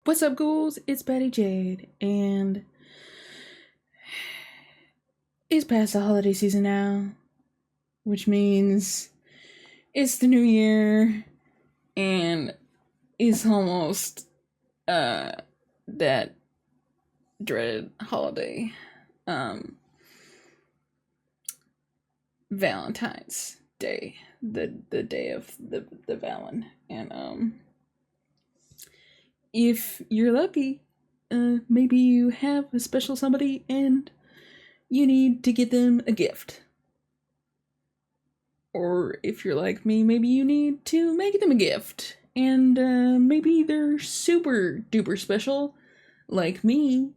What's up, ghouls? It's Betty Jade, and it's past the holiday season now, which means it's the new year, and it's almost that dreaded holiday, Valentine's Day, the day of the Valen, and if you're lucky, maybe you have a special somebody and you need to get them a gift. Or if you're like me, maybe you need to make them a gift. And maybe they're super duper special, like me,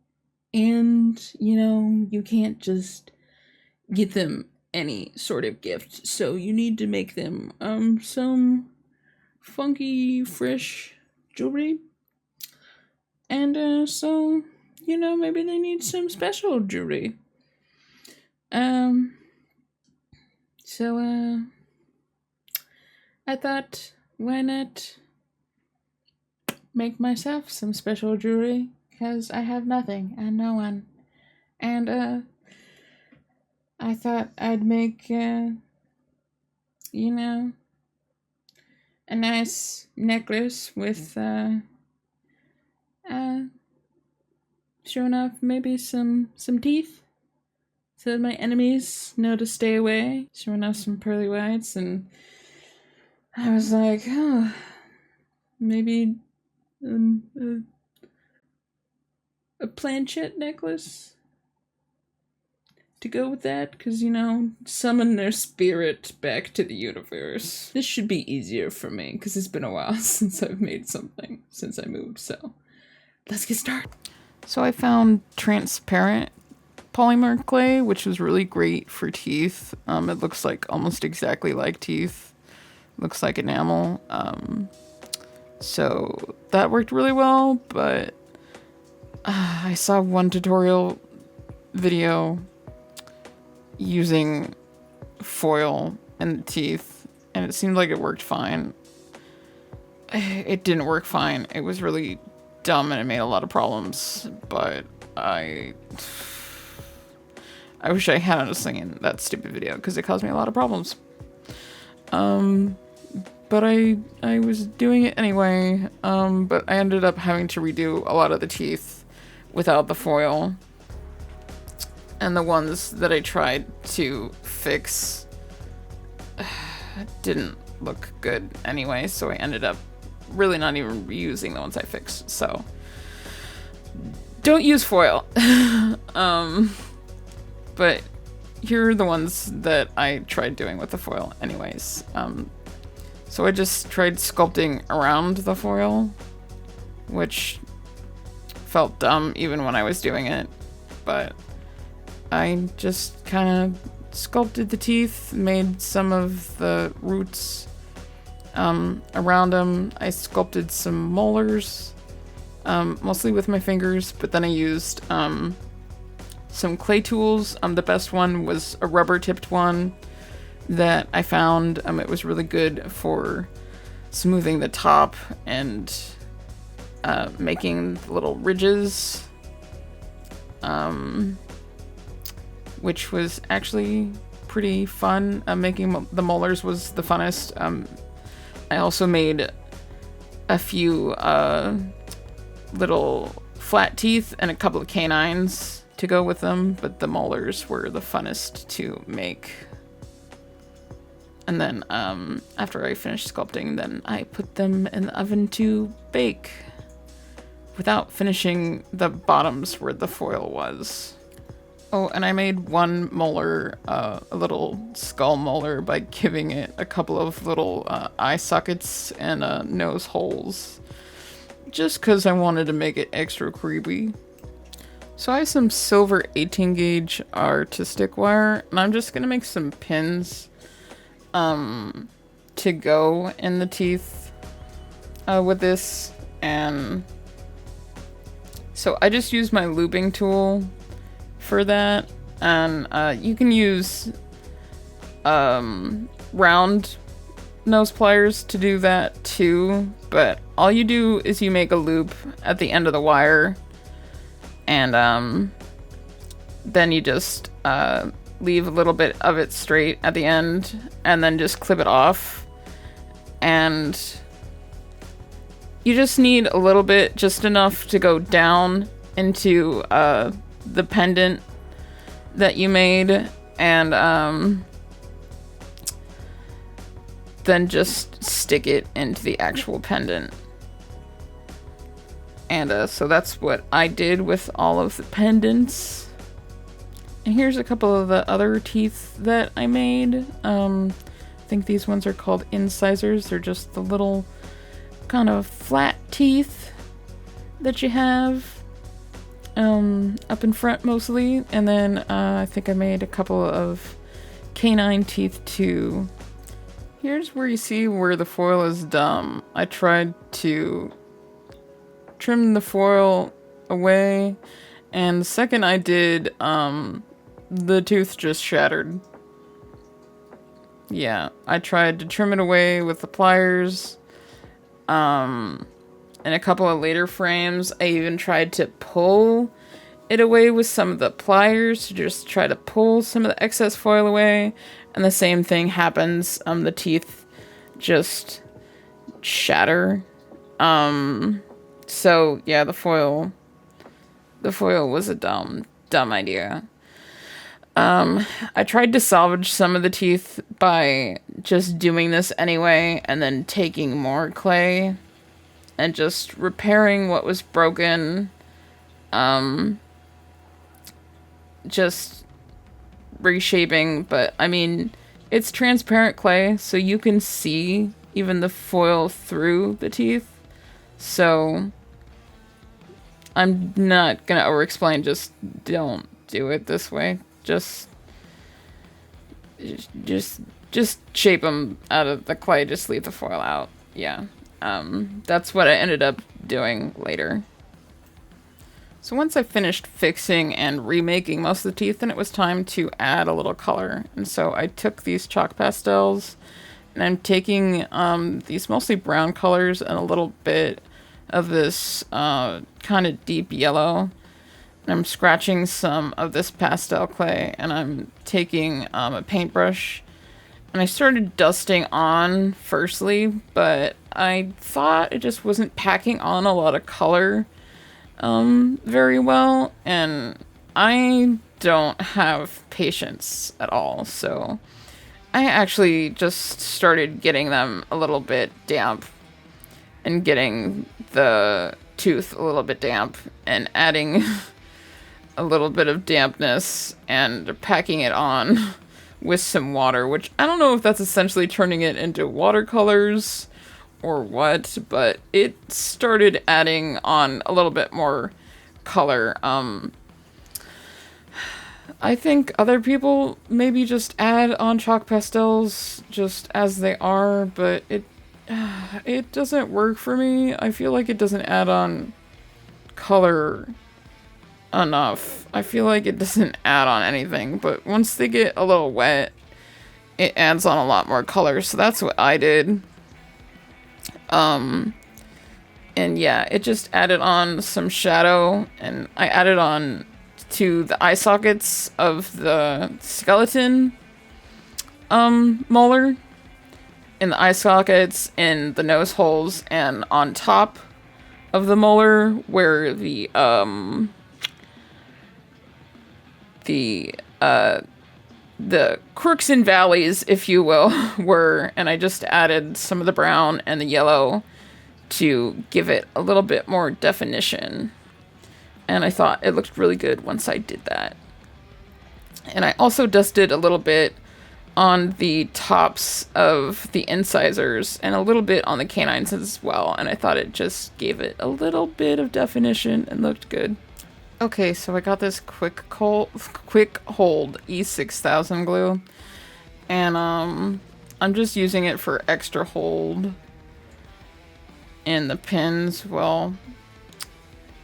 and, you can't just get them any sort of gift. So you need to make them some funky, fresh jewelry. And so, maybe they need some special jewelry. So I thought, why not make myself some special jewelry? Because I have nothing and no one. And I thought I'd make, a nice necklace with, showing off maybe some teeth so that my enemies know to stay away. Showing off some pearly whites, and I was like, oh, maybe a planchette necklace to go with that, because, summon their spirit back to the universe. This should be easier for me, because it's been a while since I've made something, since I moved, so let's get started. So I found transparent polymer clay, which was really great for teeth. It looks like almost exactly like teeth. Looks like enamel. So that worked really well, but I saw one tutorial video using foil in the teeth, and it seemed like it worked fine. It didn't work fine. It was really dumb and it made a lot of problems, but I wish I hadn't seen that stupid video because it caused me a lot of problems. But I was doing it anyway, but I ended up having to redo a lot of the teeth without the foil. And the ones that I tried to fix didn't look good anyway, so I ended up really not even reusing the ones I fixed. So don't use foil. But here are the ones that I tried doing with the foil anyways. So I just tried sculpting around the foil, which felt dumb even when I was doing it, but I just kind of sculpted the teeth, made some of the roots around them. I sculpted some molars, mostly with my fingers, but then I used some clay tools. The best one was a rubber tipped one that I found. It was really good for smoothing the top and making little ridges, which was actually pretty fun. Making the molars was the funnest. I also made a few little flat teeth and a couple of canines to go with them, but the molars were the funnest to make. And then after I finished sculpting, then I put them in the oven to bake without finishing the bottoms where the foil was. Oh, and I made one molar, a little skull molar, by giving it a couple of little eye sockets and nose holes, just because I wanted to make it extra creepy. So I have some silver 18 gauge artistic wire, and I'm just gonna make some pins to go in the teeth with this. And so I just used my looping tool for that, and you can use round nose pliers to do that too, but all you do is you make a loop at the end of the wire, and then you just leave a little bit of it straight at the end, and then just clip it off. And you just need a little bit, just enough to go down into the pendant that you made, and then just stick it into the actual pendant. And so that's what I did with all of the pendants. And here's a couple of the other teeth that I made. I think these ones are called incisors. They're just the little kind of flat teeth that you have up in front mostly. And then I think I made a couple of canine teeth too. Here's where you see where the foil is dumb. I tried to trim the foil away, and the second I did, the tooth just shattered. Yeah, I tried to trim it away with the pliers. In a couple of later frames, I even tried to pull it away with some of the pliers to just try to pull some of the excess foil away, and the same thing happens. The teeth just shatter. So yeah, the foil was a dumb idea. I tried to salvage some of the teeth by just doing this anyway, and then taking more clay and just repairing what was broken. Just reshaping, but I mean, it's transparent clay, so you can see even the foil through the teeth. So I'm not gonna over-explain, just don't do it this way. Just shape them out of the clay, just leave the foil out. Yeah. That's what I ended up doing later. So once I finished fixing and remaking most of the teeth, then it was time to add a little color. And so I took these chalk pastels, and I'm taking these mostly brown colors and a little bit of this kind of deep yellow. And I'm scratching some of this pastel clay, and I'm taking a paintbrush, and I started dusting on firstly, but I thought it just wasn't packing on a lot of color very well, and I don't have patience at all, so I actually just started getting them a little bit damp and getting the tooth a little bit damp and adding a little bit of dampness and packing it on with some water, which I don't know if that's essentially turning it into watercolors or what, but it started adding on a little bit more color. I think other people maybe just add on chalk pastels just as they are, but it doesn't work for me. I feel like it doesn't add on color enough. I feel like it doesn't add on anything, but once they get a little wet, it adds on a lot more color, so that's what I did. And yeah, it just added on some shadow, and I added on to the eye sockets of the skeleton molar, in the eye sockets, in the nose holes, and on top of the molar where the crooks and valleys, if you will, were, and I just added some of the brown and the yellow to give it a little bit more definition. And I thought it looked really good once I did that. And I also dusted a little bit on the tops of the incisors and a little bit on the canines as well. And I thought it just gave it a little bit of definition and looked good. Okay, so I got this quick hold E6000 glue, and I'm just using it for extra hold in the pins. Well,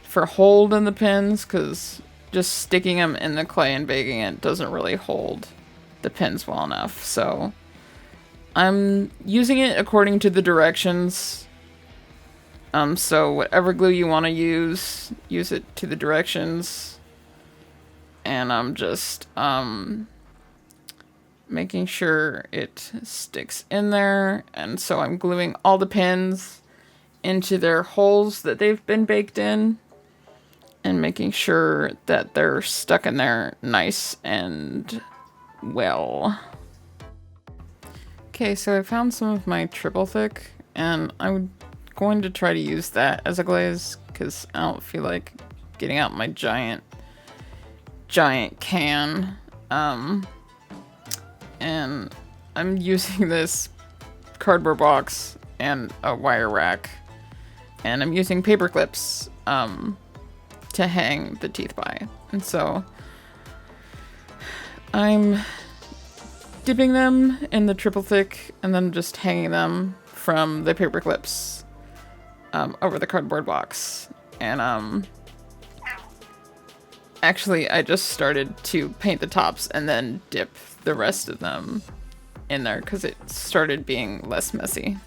for hold in the pins, because just sticking them in the clay and baking it doesn't really hold the pins well enough. So I'm using it according to the directions. So whatever glue you want to use it to the directions. And I'm just, making sure it sticks in there. And so I'm gluing all the pins into their holes that they've been baked in. And making sure that they're stuck in there nice and well. Okay, so I found some of my triple thick, and I'm going to try to use that as a glaze, because I don't feel like getting out my giant can. And I'm using this cardboard box and a wire rack, and I'm using paper clips to hang the teeth by. And so I'm dipping them in the triple thick and then just hanging them from the paper clips over the cardboard box. And actually I just started to paint the tops and then dip the rest of them in there because it started being less messy.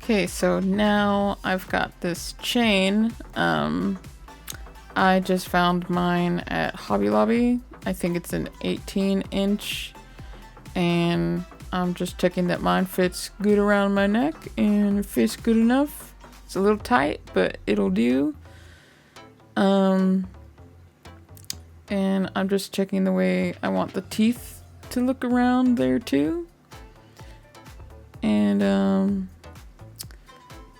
Okay, so now I've got this chain. I just found mine at Hobby Lobby. I think it's an 18-inch, and I'm just checking that mine fits good around my neck, and it fits good enough. It's a little tight, but it'll do. And I'm just checking the way I want the teeth to look around there too. And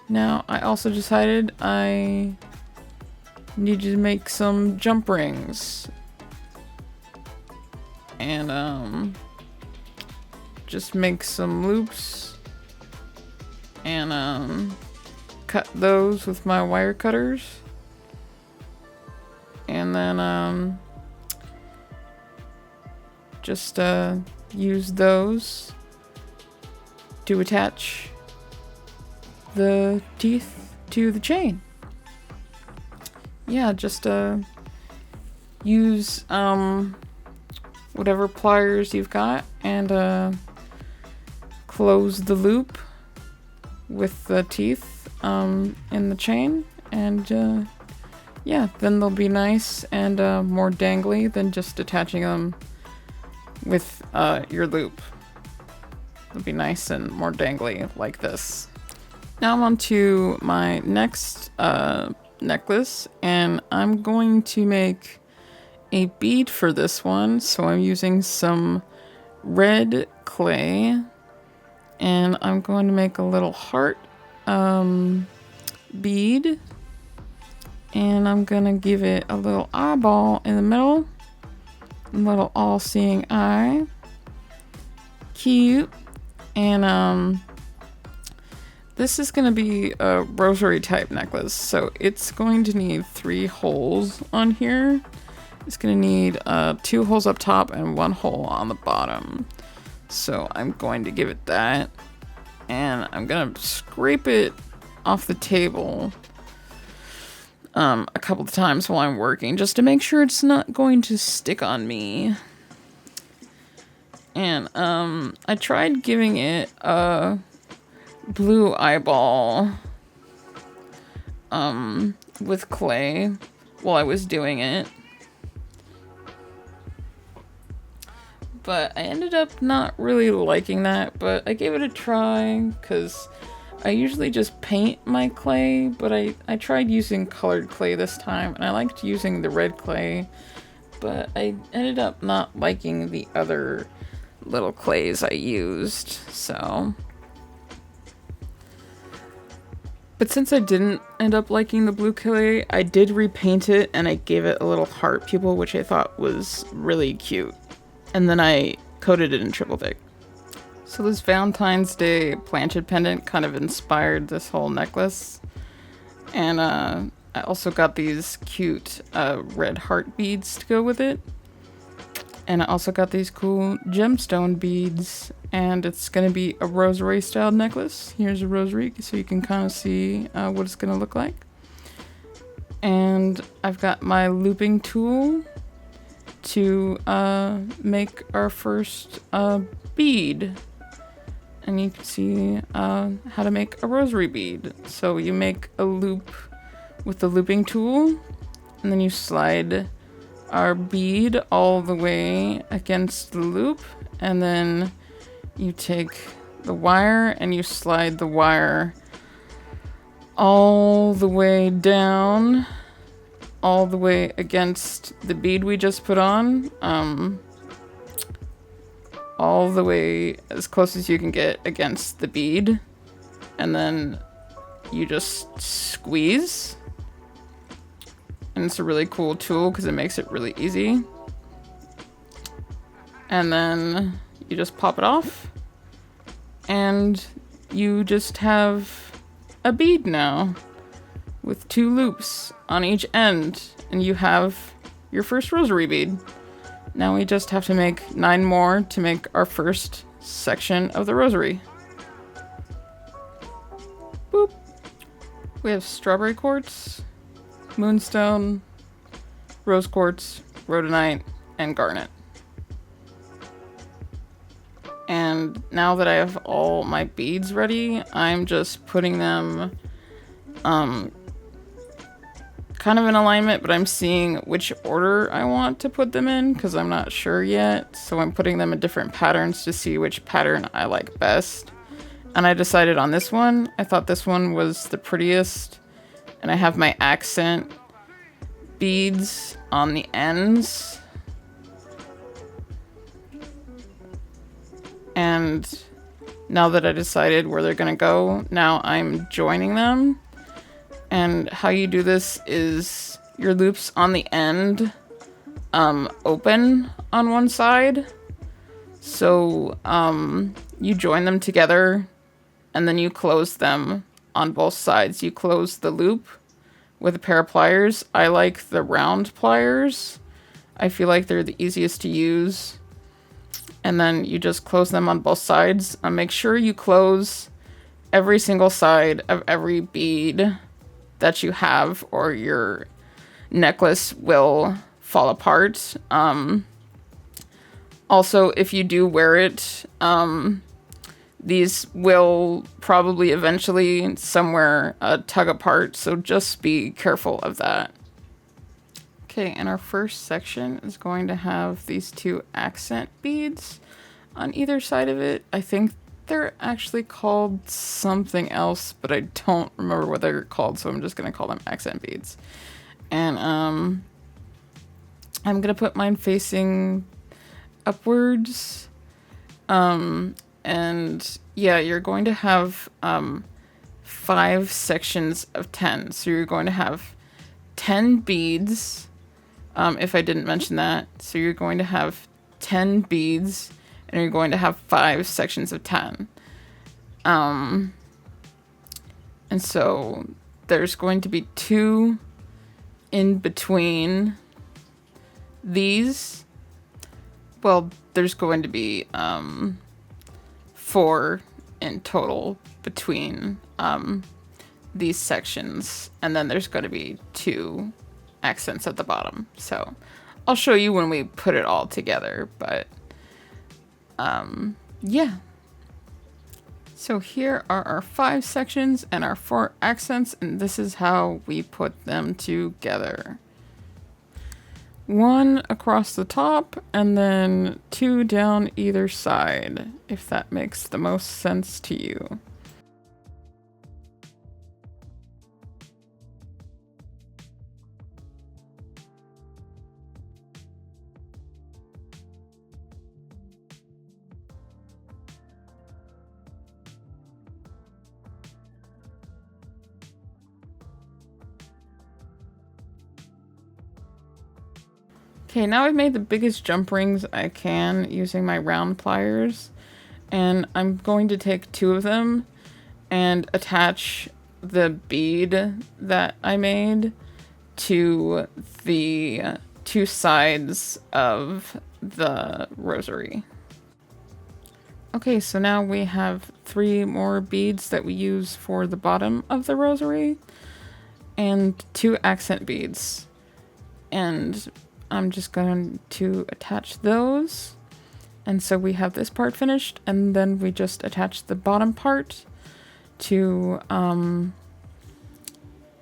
now I also decided I need to make some jump rings. And just make some loops and cut those with my wire cutters. And then just use those to attach the teeth to the chain. Yeah, just use whatever pliers you've got and close the loop with the teeth in the chain, and yeah, then they'll be nice and more dangly than just attaching them with your loop. They'll be nice and more dangly like this. Now I'm on to my next necklace, and I'm going to make a bead for this one. So I'm using some red clay, and I'm going to make a little heart bead, and I'm gonna give it a little eyeball in the middle, a little all-seeing eye. Cute. And this is going to be a rosary type necklace, so it's going to need 3 holes on here. It's going to need 2 holes up top and 1 hole on the bottom. So I'm going to give it that, and I'm going to scrape it off the table a couple of times while I'm working, just to make sure it's not going to stick on me. And I tried giving it a blue eyeball with clay while I was doing it, but I ended up not really liking that. But I gave it a try because I usually just paint my clay, but I tried using colored clay this time, and I liked using the red clay, but I ended up not liking the other little clays I used. So, but since I didn't end up liking the blue clay, I did repaint it, and I gave it a little heart pupil, which I thought was really cute. And then I coated it in triple thick. So this Valentine's Day Planchette pendant kind of inspired this whole necklace. And I also got these cute red heart beads to go with it. And I also got these cool gemstone beads, and it's going to be a rosary style necklace. Here's a rosary so you can kind of see what it's going to look like. And I've got my looping tool to make our first bead. And you can see how to make a rosary bead. So you make a loop with the looping tool, and then you slide our bead all the way against the loop, and then you take the wire and you slide the wire all the way down, all the way against the bead we just put on, all the way as close as you can get against the bead, and then you just squeeze. And it's a really cool tool because it makes it really easy. And then you just pop it off, and you just have a bead now with 2 loops on each end, and you have your first rosary bead. Now we just have to make 9 more to make our first section of the rosary. Boop. We have strawberry quartz, moonstone, rose quartz, rhodonite, and garnet. And now that I have all my beads ready, I'm just putting them kind of in alignment, but I'm seeing which order I want to put them in because I'm not sure yet. So I'm putting them in different patterns to see which pattern I like best. And I decided on this one. I thought this one was the prettiest. And I have my accent beads on the ends. And now that I decided where they're gonna go, now I'm joining them. And how you do this is your loops on the end open on one side. So you join them together and then you close them on both sides. You close the loop with a pair of pliers. I like the round pliers. I feel like they're the easiest to use. And then you just close them on both sides. Make sure you close every single side of every bead that you have, or your necklace will fall apart. Also, if you do wear it, these will probably eventually somewhere tug apart, so just be careful of that. Okay, and our first section is going to have these 2 accent beads on either side of it. I think they're actually called something else, but I don't remember what they're called, so I'm just going to call them accent beads. And I'm going to put mine facing upwards. And yeah, you're going to have 5 sections of 10. So you're going to have 10 beads, if I didn't mention that. So you're going to have 10 beads, and you're going to have 5 sections of 10. And so there's going to be 2 in between these. Well, there's going to be 4 in total between these sections, and then there's going to be 2 accents at the bottom. So I'll show you when we put it all together, but yeah. So here are our 5 sections and our 4 accents, and this is how we put them together. 1 across the top, and then 2 down either side, if that makes the most sense to you. Okay, now I've made the biggest jump rings I can using my round pliers, and I'm going to take 2 of them and attach the bead that I made to the 2 sides of the rosary. Okay, so now we have 3 more beads that we use for the bottom of the rosary. and 2 accent beads. And I'm just going to attach those. And so we have this part finished, and then we just attach the bottom part to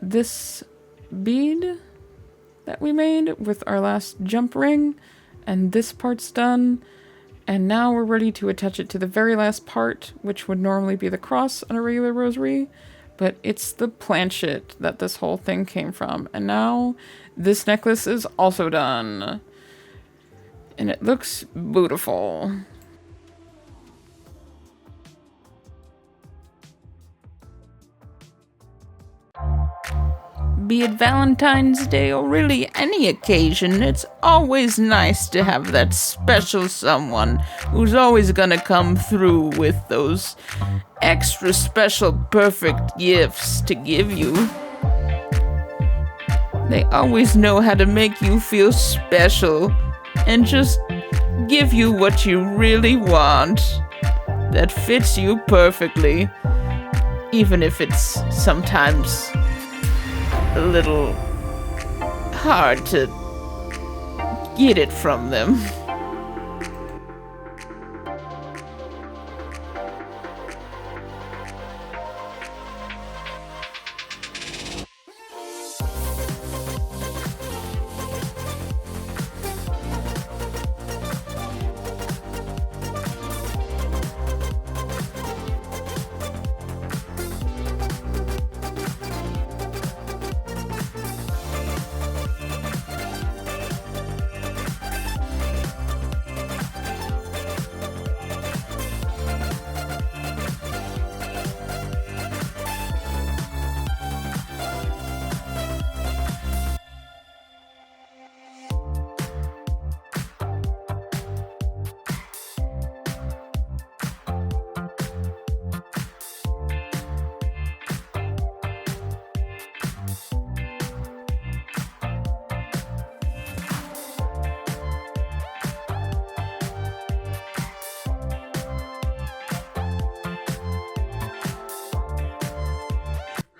this bead that we made with our last jump ring, and this part's done. And now we're ready to attach it to the very last part, which would normally be the cross on a regular rosary, but it's the planchette that this whole thing came from. And now this necklace is also done, and it looks beautiful. Be it Valentine's Day or really any occasion, it's always nice to have that special someone who's always gonna come through with those extra special perfect gifts to give you. They always know how to make you feel special and just give you what you really want that fits you perfectly, even if it's sometimes a little hard to get it from them.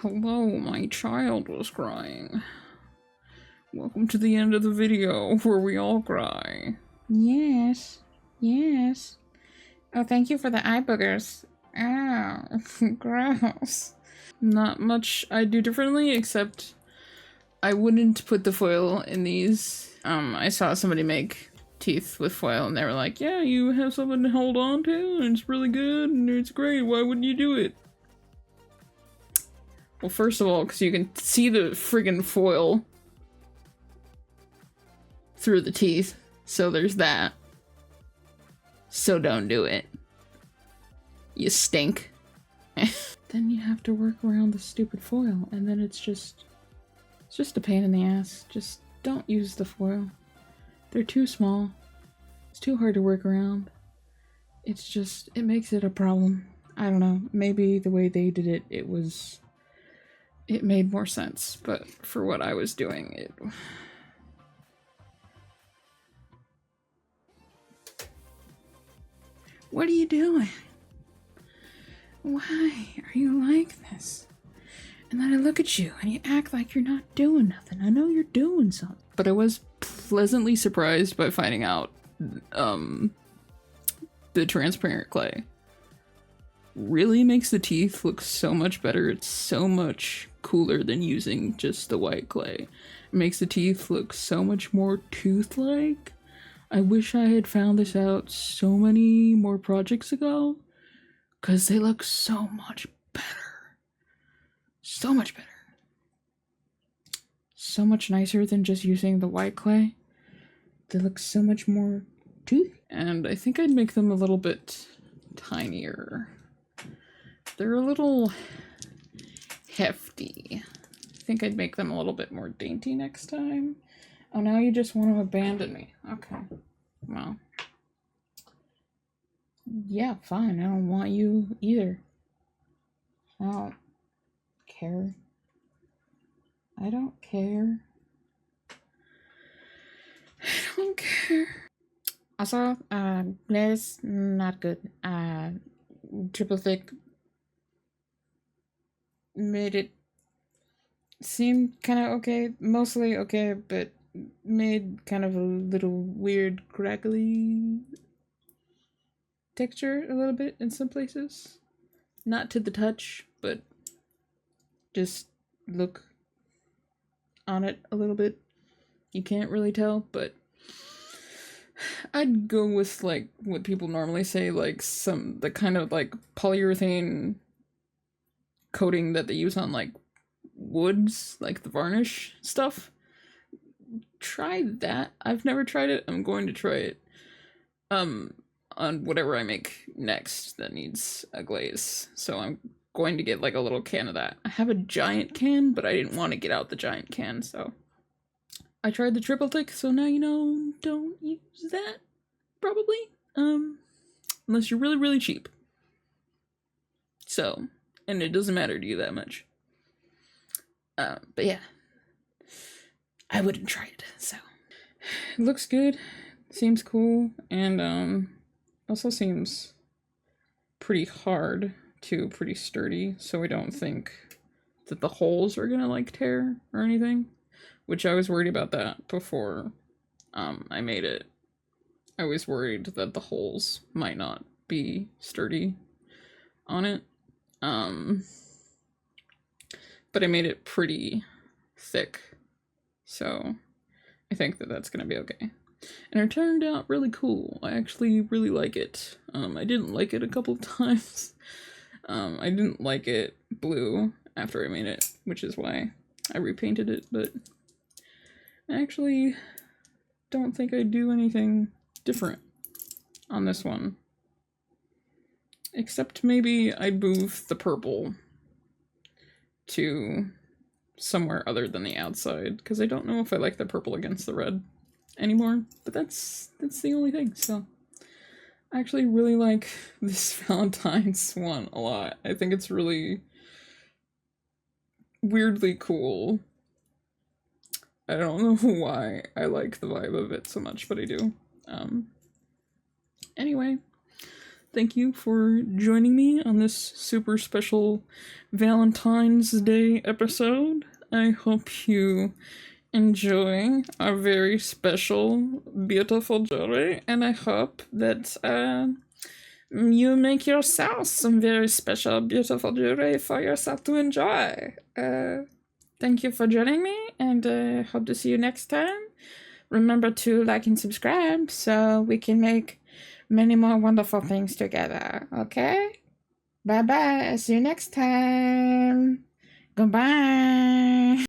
Hello, my child was crying. Welcome to the end of the video where we all cry. Yes, yes. Oh, thank you for the eye boogers. Ow, gross. Not much I do differently, except I wouldn't put the foil in these. I saw somebody make teeth with foil and they were like, yeah, you have something to hold on to and it's really good and it's great, why wouldn't you do it? Well, first of all, because you can see the friggin' foil through the teeth, so there's that. So don't do it. You stink. Then you have to work around the stupid foil, and then it's just a pain in the ass. Just don't use the foil. They're too small. It's too hard to work around. It's just, it makes it a problem. I don't know, maybe the way they did it, it made more sense, but for what I was doing, it... What are you doing? Why are you like this? And then I look at you and you act like you're not doing nothing. I know you're doing something. But I was pleasantly surprised by finding out the transparent clay really makes the teeth look so much better. It's so much cooler than using just the white clay. It makes the teeth look so much more tooth-like. I wish I had found this out so many more projects ago, because they look so much better. So much better. So much nicer than just using the white clay. They look so much more toothy. And I think I'd make them a little bit tinier. They're a little hefty. I think I'd make them a little bit more dainty next time. Oh, now you just want to abandon me. Okay. Well. Yeah, fine. I don't want you either. I don't care. I don't care. I don't care. Also, glaze, not good. Triple thick made it seemed kind of okay, mostly okay, but made kind of a little weird crackly texture a little bit in some places. Not to the touch, but just look on it a little bit. You can't really tell, but I'd go with like what people normally say, like the kind of like polyurethane coating that they use on like woods, like the varnish stuff. Try that. I've never tried it. I'm going to try it on whatever I make next that needs a glaze. So I'm going to get like a little can of that. I have a giant can, but I didn't want to get out the giant can, so I tried the triple thick, so now you know, don't use that, probably. Unless you're really, really cheap. So, and it doesn't matter to you that much. But yeah, I wouldn't try it, so. It looks good, seems cool, and also seems pretty hard too, pretty sturdy, so I don't think that the holes are gonna like tear or anything, which I was worried about that before I made it. I was worried that the holes might not be sturdy on it. But I made it pretty thick, so I think that that's gonna be okay. And it turned out really cool. I actually really like it. I didn't like it a couple of times. I didn't like it blue after I made it, which is why I repainted it, but I actually don't think I'd do anything different on this one. Except maybe I'd move the purple to somewhere other than the outside, because I don't know if I like the purple against the red anymore, but that's the only thing. So I actually really like this Valentine's one a lot. I think it's really weirdly cool. I don't know why I like the vibe of it so much, but I do. Anyway, thank you for joining me on this super special Valentine's Day episode. I hope you enjoy our very special, beautiful jewelry, and I hope that you make yourself some very special, beautiful jewelry for yourself to enjoy. Thank you for joining me, and hope to see you next time. Remember to like and subscribe so we can make many more wonderful things together, okay? Bye-bye. See you next time. Goodbye.